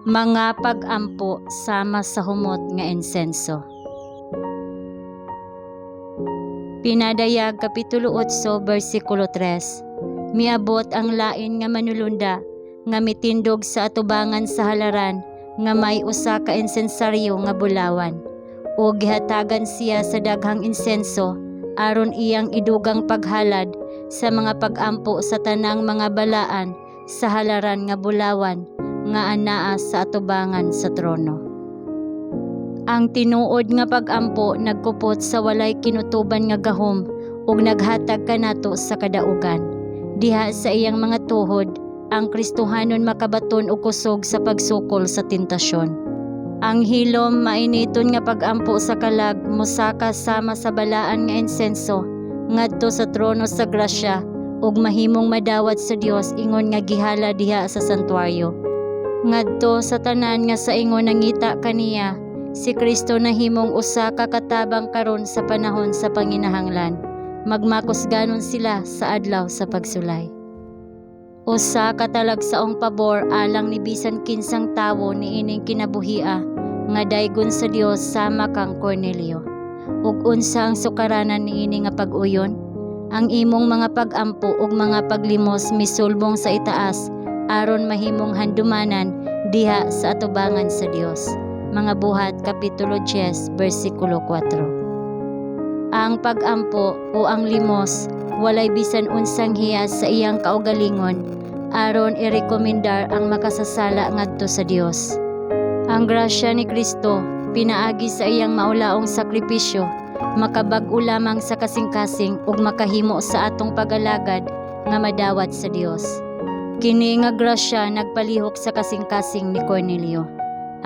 Mga pag-ampo sama sa humot nga insenso. Pinadayag Kapitulo 8 versikulo 3. Miabot ang lain nga manulunda nga mitindog sa atubangan sa halaran nga may usa ka insensaryo nga bulawan, o gihatagan siya sa daghang insenso aron iyang idugang paghalad sa mga pag-ampo sa tanang mga balaan sa halaran nga bulawan nga anaa sa atubangan sa trono. Ang tinuod nga pag-ampo nagkupot sa walay kinutuban nga gahom ug naghatag kanato sa kadaugan. Diha sa iyang mga tuhod, ang Kristohanon makabaton og kusog sa pagsukol sa tentasyon. Ang hilom mainiton nga pag-ampo sa kalag mosaka sama sa balaan nga insenso ngadto sa trono sa grasya ug mahimong madawat sa Dios ingon nga gihala diha sa santuaryo. Ngadto sa tanan nga sa ingon nangita kaniya, si Kristo nahimong usa ka katabang karon sa panahon sa panginahanglan. Magmakusganon sila sa adlaw sa pagsulay. Usa ka talagsaong pabor alang ni bisan kinsang tawo niining kinabuhia nga daygon sa Dios sama kang Cornelio. Ug unsa ang sukaranan niini nga pag-uyon? Ang imong mga pag-ampo ug mga paglimos misulbong sa itaas aron mahimong handumanan diha sa atubangan sa Dios. Mga Buhat Kapitulo 10 versikulo 4. Ang pag-ampo o ang limos walay bisan unsang hiyas sa iyang kaugalingon aron irekomendar ang makasasala ngadto sa Dios. Ang grasya ni Kristo pinaagi sa iyang maulaong sakripisyo makabag-o lamang sa kasing-kasing ug makahimo sa atong pag-alagad nga madawat sa Dios. Kini nga grasya nagpalihok sa kasing-kasing ni Cornelio.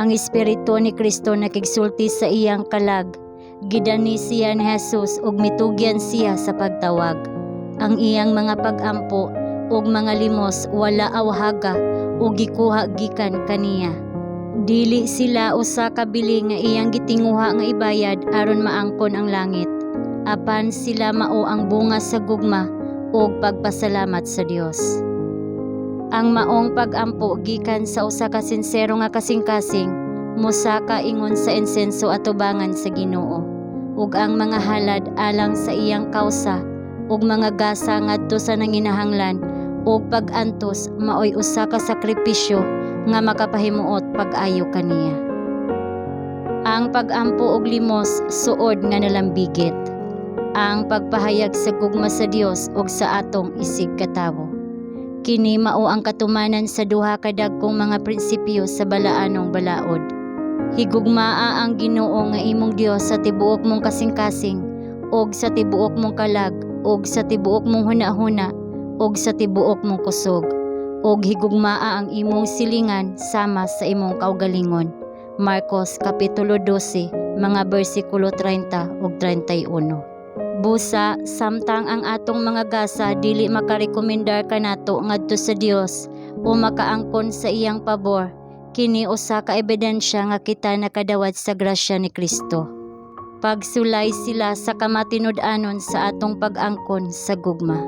Ang Espiritu ni Kristo nakigsulti sa iyang kalag, gidani siya ni Jesus ug mitugyan siya sa pagtawag. Ang iyang mga pag-ampo ug mga limos wala awhaga ug gikuha gikan kaniya. Dili sila usa ka bili nga iyang gitinguha nga ibayad aron maangkon ang langit. Apan sila mao ang bunga sa gugma ug pagpasalamat sa Dios. Ang maong pag-ampo gikan sa usa ka sinsero nga kasing-kasing mosaka ingon sa insenso atubangan sa Ginoo, ug ang mga halad alang sa iyang kausa ug mga gasa ngadto sa nanginahanglan ug pag-antos maoy usa ka sakripisyo nga makapahimuot pag-ayo kaniya. Ang pag-ampo og limos suod nga nalambigit. Ang pagpahayag sa gugma sa Dios ug sa atong isig katawo. Kini mao ang katumanan sa duha ka dagkong mga prinsipyo sa balaanong balaod. Higugmaa ang Ginoo nga imong Dios sa tibuok mong kasing-kasing, og sa tibuok mong kalag, og sa tibuok mong hunahuna, og sa tibuok mong kusog, og higugmaa ang imong silingan sama sa imong kaugalingon. Marcos Kapitulo 12, mga bersikulo 30 ug 31. Busa, samtang ang atong mga gasa dili makarekomendar kanato ngadto sa Dios o makaangkon sa iyang pabor, kini usa ka ebidensya nga kita nakadawat sa grasya ni Kristo. Pagsulay sila sa kamatinud-anon sa atong pag-angkon sa gugma.